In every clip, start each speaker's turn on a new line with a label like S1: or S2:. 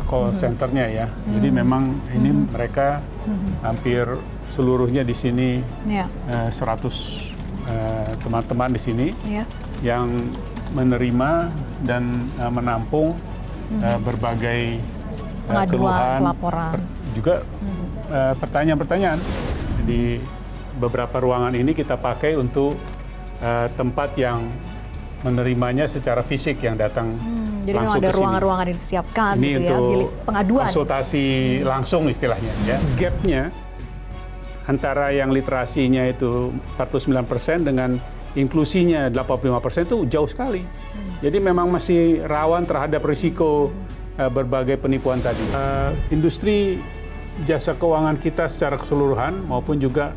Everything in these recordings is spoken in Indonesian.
S1: call centernya ya. Jadi memang ini mereka hampir seluruhnya di sini 100 teman-teman di sini yang menerima dan menampung berbagai keluhan,
S2: laporan,
S1: juga pertanyaan-pertanyaan. Di beberapa ruangan ini kita pakai untuk tempat yang menerimanya secara fisik yang datang
S2: jadi
S1: langsung
S2: memang ada
S1: ke sini.
S2: Ruangan-ruangan yang disiapkan
S1: Ini
S2: gitu ya,
S1: untuk
S2: bilik pengaduan.
S1: Konsultasi langsung istilahnya. Ya. Gapnya antara yang literasinya itu 49% dengan inklusinya 85% itu jauh sekali. Jadi memang masih rawan terhadap risiko berbagai penipuan tadi. Industri jasa keuangan kita secara keseluruhan maupun juga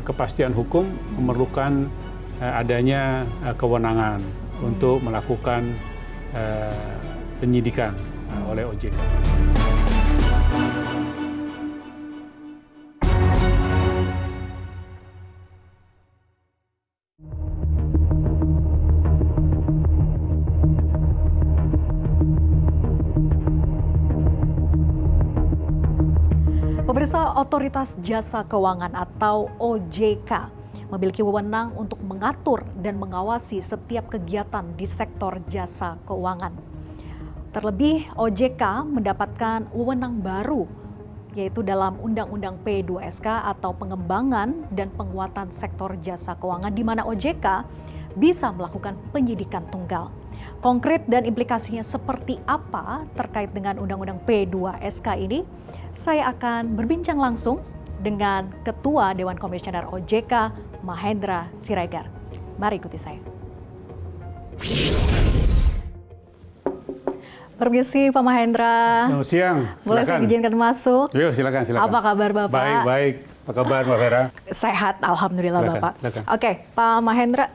S1: kepastian hukum memerlukan adanya kewenangan untuk melakukan penyidikan oleh OJK.
S2: Pemirsa, Otoritas Jasa Keuangan atau OJK memiliki wewenang untuk mengatur dan mengawasi setiap kegiatan di sektor jasa keuangan. Terlebih, OJK mendapatkan wewenang baru, yaitu dalam Undang-Undang P2SK atau pengembangan dan penguatan sektor jasa keuangan, di mana OJK bisa melakukan penyidikan tunggal. Konkret dan implikasinya seperti apa terkait dengan Undang-Undang P2SK ini, saya akan berbincang langsung dengan Ketua Dewan Komisioner OJK, Mahendra Siregar. Mari ikuti saya. Permisi Pak Mahendra.
S1: Selamat siang.
S2: Boleh saya izinkan masuk?
S1: Yuk, silakan.
S2: Apa kabar Bapak?
S1: Baik. Apa kabar Mbak Vera?
S2: Sehat, alhamdulillah
S1: silakan,
S2: Bapak.
S1: Silakan.
S2: Oke, Pak Mahendra.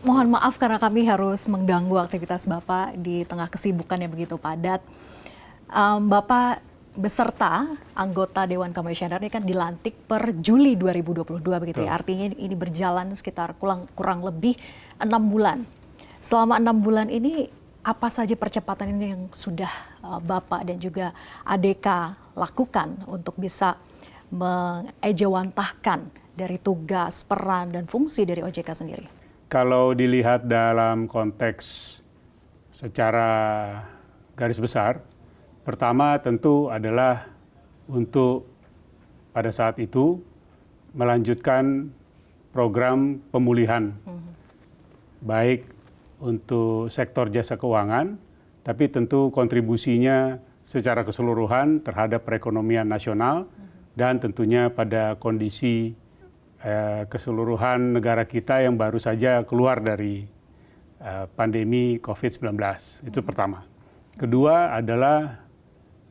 S2: Mohon maaf karena kami harus mengganggu aktivitas Bapak di tengah kesibukan yang begitu padat. Bapak beserta anggota Dewan Komisioner ini kan dilantik per Juli 2022 begitu ya. Artinya ini berjalan sekitar kurang lebih 6 bulan. Selama 6 bulan ini apa saja percepatan ini yang sudah Bapak dan juga ADK lakukan untuk bisa mengejawantahkan dari tugas, peran, dan fungsi dari OJK sendiri?
S1: Kalau dilihat dalam konteks secara garis besar, pertama tentu adalah untuk pada saat itu melanjutkan program pemulihan, baik untuk sektor jasa keuangan, tapi tentu kontribusinya secara keseluruhan terhadap perekonomian nasional dan tentunya pada kondisi keseluruhan negara kita yang baru saja keluar dari pandemi COVID-19. Itu pertama. Kedua adalah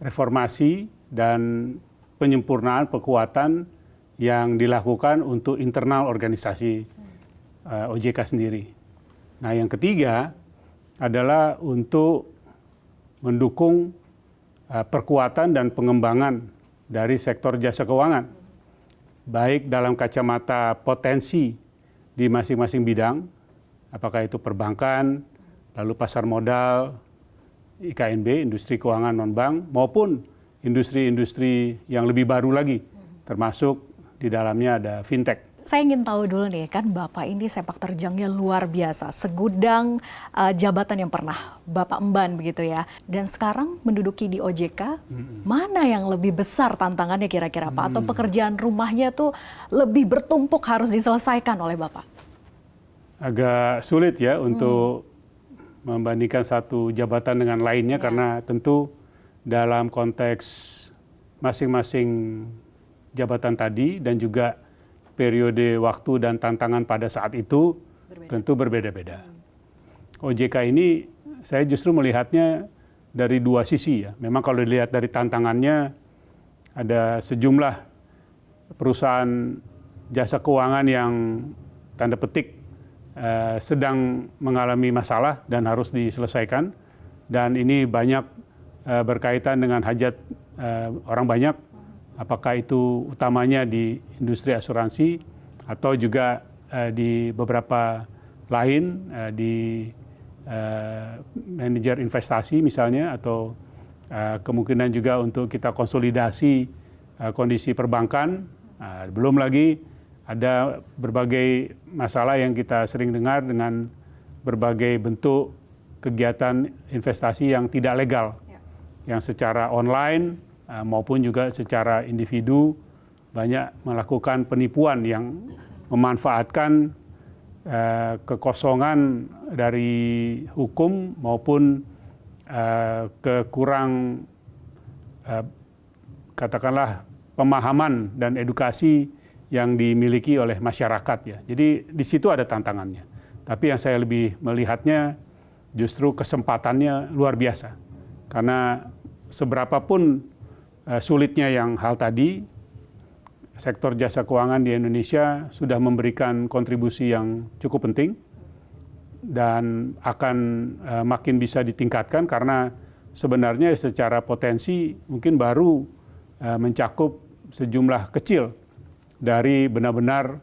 S1: reformasi dan penyempurnaan perkuatan yang dilakukan untuk internal organisasi OJK sendiri. Nah, yang ketiga adalah untuk mendukung perkuatan dan pengembangan dari sektor jasa keuangan, baik dalam kacamata potensi di masing-masing bidang, apakah itu perbankan, lalu pasar modal, IKNB, industri keuangan non-bank, maupun industri-industri yang lebih baru lagi, termasuk di dalamnya ada fintech.
S2: Saya ingin tahu dulu nih, kan Bapak ini sepak terjangnya luar biasa, segudang jabatan yang pernah Bapak emban begitu ya. Dan sekarang menduduki di OJK, mana yang lebih besar tantangannya kira-kira Pak? Atau pekerjaan rumahnya tuh lebih bertumpuk harus diselesaikan oleh Bapak?
S1: Agak sulit ya untuk membandingkan satu jabatan dengan lainnya, karena tentu dalam konteks masing-masing jabatan tadi dan juga periode waktu dan tantangan pada saat itu tentu berbeda-beda. OJK ini saya justru melihatnya dari dua sisi ya. Memang kalau dilihat dari tantangannya, ada sejumlah perusahaan jasa keuangan yang tanda petik sedang mengalami masalah dan harus diselesaikan. Dan ini banyak berkaitan dengan hajat orang banyak, apakah itu utamanya di industri asuransi atau juga di beberapa lain di manajer investasi misalnya, atau kemungkinan juga untuk kita konsolidasi kondisi perbankan. Belum lagi ada berbagai masalah yang kita sering dengar dengan berbagai bentuk kegiatan investasi yang tidak legal, yang secara online maupun juga secara individu banyak melakukan penipuan yang memanfaatkan kekosongan dari hukum maupun kekurang katakanlah pemahaman dan edukasi yang dimiliki oleh masyarakat ya. Jadi di situ ada tantangannya. Tapi yang saya lebih melihatnya justru kesempatannya luar biasa. Karena seberapapun sulitnya yang hal tadi, sektor jasa keuangan di Indonesia sudah memberikan kontribusi yang cukup penting dan akan makin bisa ditingkatkan karena sebenarnya secara potensi mungkin baru mencakup sejumlah kecil dari benar-benar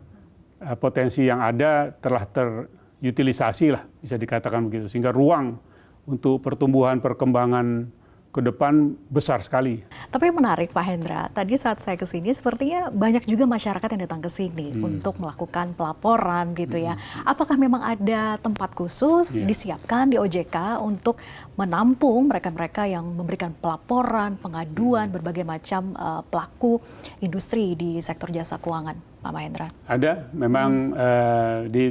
S1: potensi yang ada telah terutilisasi lah, bisa dikatakan begitu. Sehingga ruang untuk pertumbuhan perkembangan ke depan besar sekali.
S2: Tapi menarik Pak Hendra, tadi saat saya ke sini sepertinya banyak juga masyarakat yang datang ke sini untuk melakukan pelaporan gitu ya. Apakah memang ada tempat khusus disiapkan di OJK untuk menampung mereka-mereka yang memberikan pelaporan, pengaduan, berbagai macam pelaku industri di sektor jasa keuangan, Pak Mahendra?
S1: Ada, memang di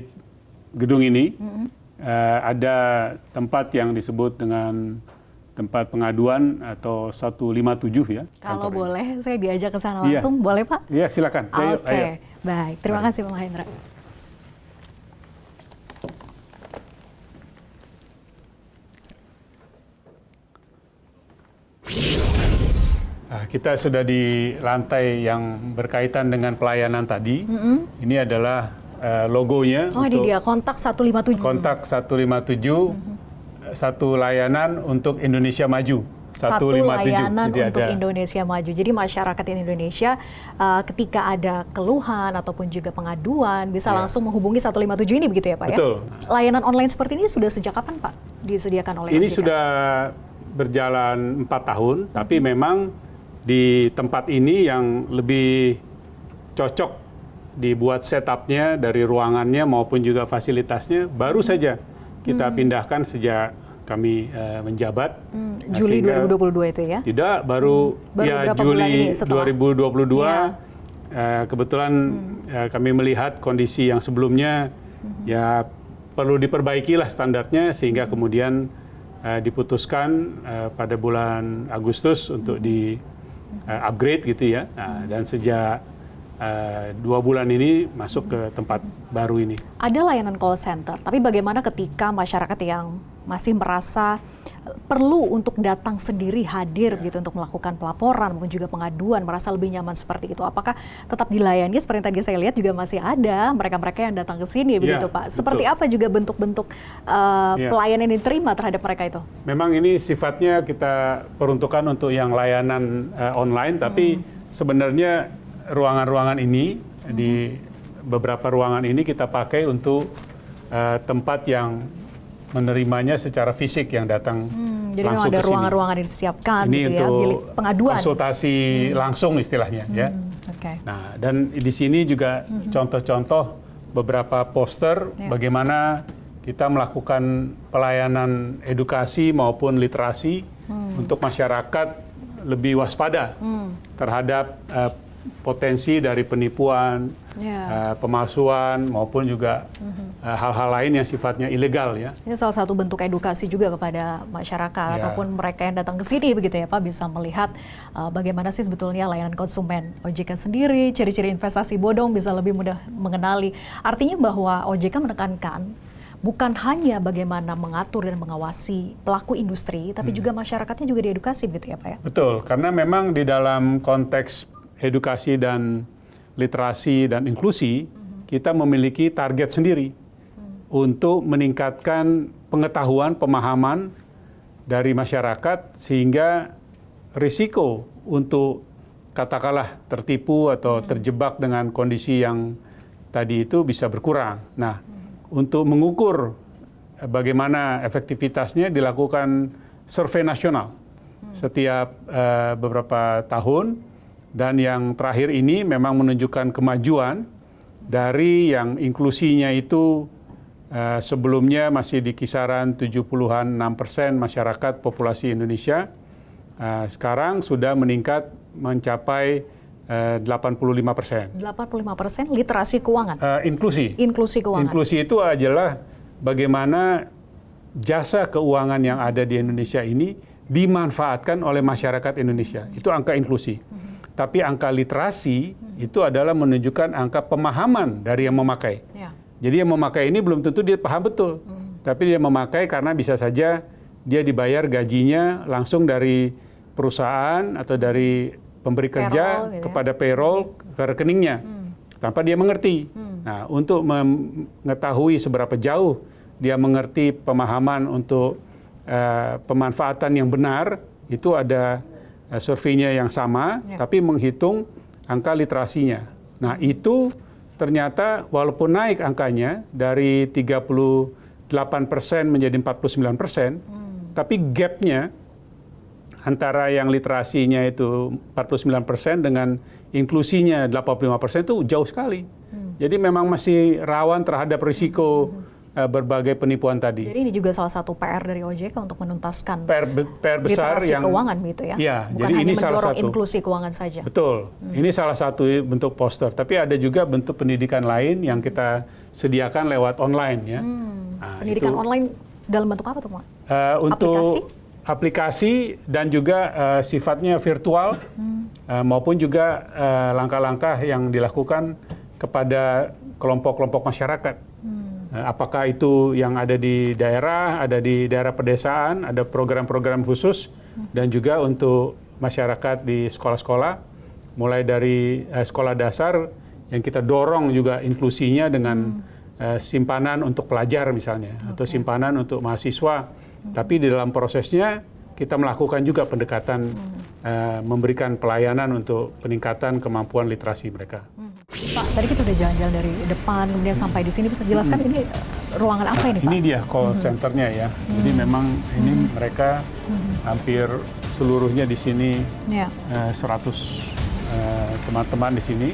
S1: gedung ini ada tempat yang disebut dengan tempat pengaduan atau 157 ya.
S2: Kalau boleh saya diajak ke sana langsung, boleh Pak?
S1: Iya, silakan.
S2: Oke, baik. Terima kasih Pak Mahendra.
S1: Kita sudah di lantai yang berkaitan dengan pelayanan tadi. Ini adalah logonya.
S2: Oh, ini dia, kontak 157.
S1: Kontak 157. Satu layanan untuk Indonesia Maju.
S2: Satu layanan untuk Indonesia Maju. Jadi masyarakat Indonesia ketika ada keluhan ataupun juga pengaduan bisa langsung menghubungi 157 ini begitu ya Pak?
S1: Betul.
S2: Ya? Layanan online seperti ini sudah sejak kapan Pak disediakan oleh
S1: Ini
S2: OJK?
S1: sudah berjalan 4 tahun, tapi memang di tempat ini yang lebih cocok dibuat setupnya dari ruangannya maupun juga fasilitasnya baru saja kita pindahkan sejak kami menjabat.
S2: Juli 2022 itu ya?
S1: Tidak, baru ya Juli 2022. Kebetulan kami melihat kondisi yang sebelumnya ya perlu diperbaiki lah standarnya sehingga kemudian diputuskan pada bulan Agustus untuk di upgrade gitu ya. Dan sejak 2 bulan ini masuk ke tempat baru ini.
S2: Ada layanan call center, tapi bagaimana ketika masyarakat yang masih merasa perlu untuk datang sendiri hadir gitu untuk melakukan pelaporan maupun juga pengaduan, merasa lebih nyaman seperti itu? Apakah tetap dilayani seperti yang tadi saya lihat juga masih ada mereka-mereka yang datang ke sini begitu Pak? Seperti apa juga bentuk-bentuk pelayanan yang diterima terhadap mereka itu?
S1: Memang ini sifatnya kita peruntukkan untuk yang layanan online, tapi sebenarnya ruangan-ruangan ini, di beberapa ruangan ini kita pakai untuk tempat yang menerimanya secara fisik yang datang
S2: jadi
S1: langsung ke sini. Jadi
S2: ada ruangan-ruangan yang disiapkan
S1: ini
S2: gitu
S1: untuk
S2: ya, bilik pengaduan.
S1: Konsultasi langsung istilahnya ya. Nah, dan di sini juga contoh-contoh beberapa poster bagaimana kita melakukan pelayanan edukasi maupun literasi untuk masyarakat lebih waspada terhadap potensi dari penipuan, pemalsuan maupun juga hal-hal lain yang sifatnya ilegal ya.
S2: Ini salah satu bentuk edukasi juga kepada masyarakat ataupun mereka yang datang ke sini begitu ya Pak, bisa melihat bagaimana sih sebetulnya layanan konsumen OJK sendiri, ciri-ciri investasi bodong bisa lebih mudah mengenali. Artinya bahwa OJK menekankan bukan hanya bagaimana mengatur dan mengawasi pelaku industri, tapi juga masyarakatnya juga diedukasi begitu ya Pak ya?
S1: Betul, karena memang di dalam konteks edukasi dan literasi dan inklusi, kita memiliki target sendiri untuk meningkatkan pengetahuan, pemahaman dari masyarakat sehingga risiko untuk katakanlah tertipu atau terjebak dengan kondisi yang tadi itu bisa berkurang. Nah, untuk mengukur bagaimana efektivitasnya dilakukan survei nasional setiap beberapa tahun, dan yang terakhir ini memang menunjukkan kemajuan dari yang inklusinya itu sebelumnya masih di kisaran 70-an 6% masyarakat populasi Indonesia, sekarang sudah meningkat mencapai 85%.
S2: 85% literasi keuangan.
S1: Inklusi.
S2: Inklusi keuangan.
S1: Inklusi itu adalah bagaimana jasa keuangan yang ada di Indonesia ini dimanfaatkan oleh masyarakat Indonesia. Itu angka inklusi. Tapi angka literasi itu adalah menunjukkan angka pemahaman dari yang memakai.
S2: Ya.
S1: Jadi yang memakai ini belum tentu dia paham betul. Tapi dia memakai karena bisa saja dia dibayar gajinya langsung dari perusahaan atau dari pemberi kerja
S2: Payroll, gitu ya.
S1: kepada payroll ke rekeningnya tanpa dia mengerti. Nah, untuk mengetahui seberapa jauh dia mengerti pemahaman untuk pemanfaatan yang benar, itu ada surveinya yang sama, tapi menghitung angka literasinya. Nah, itu ternyata walaupun naik angkanya dari 38% menjadi 49%, tapi gapnya antara yang literasinya itu 49% dengan inklusinya 85% itu jauh sekali. Jadi memang masih rawan terhadap risiko berbagai penipuan tadi.
S2: Jadi ini juga salah satu PR dari OJK untuk menuntaskan
S1: PR besar
S2: literasi
S1: yang
S2: keuangan gitu ya.
S1: Ya,
S2: Bukan
S1: jadi
S2: hanya
S1: ini salah
S2: mendorong
S1: satu.
S2: inklusi keuangan saja.
S1: Betul. Ini salah satu bentuk poster. Tapi ada juga bentuk pendidikan lain yang kita sediakan lewat online ya. Nah,
S2: Pendidikan
S1: itu,
S2: online dalam bentuk apa tuh, Pak?
S1: untuk aplikasi dan juga sifatnya virtual maupun juga langkah-langkah yang dilakukan kepada kelompok-kelompok masyarakat. Apakah itu yang ada di daerah pedesaan, ada program-program khusus, dan juga untuk masyarakat di sekolah-sekolah, mulai dari sekolah dasar yang kita dorong juga inklusinya dengan simpanan untuk pelajar misalnya, atau simpanan untuk mahasiswa. Tapi di dalam prosesnya kita melakukan juga pendekatan memberikan pelayanan untuk peningkatan kemampuan literasi mereka.
S2: Pak, tadi kita udah jalan-jalan dari depan, kemudian sampai di sini, bisa jelaskan ini ruangan apa ini, Pak?
S1: Ini dia call centernya ya. Jadi memang ini mereka hampir seluruhnya di sini 100 teman-teman di sini.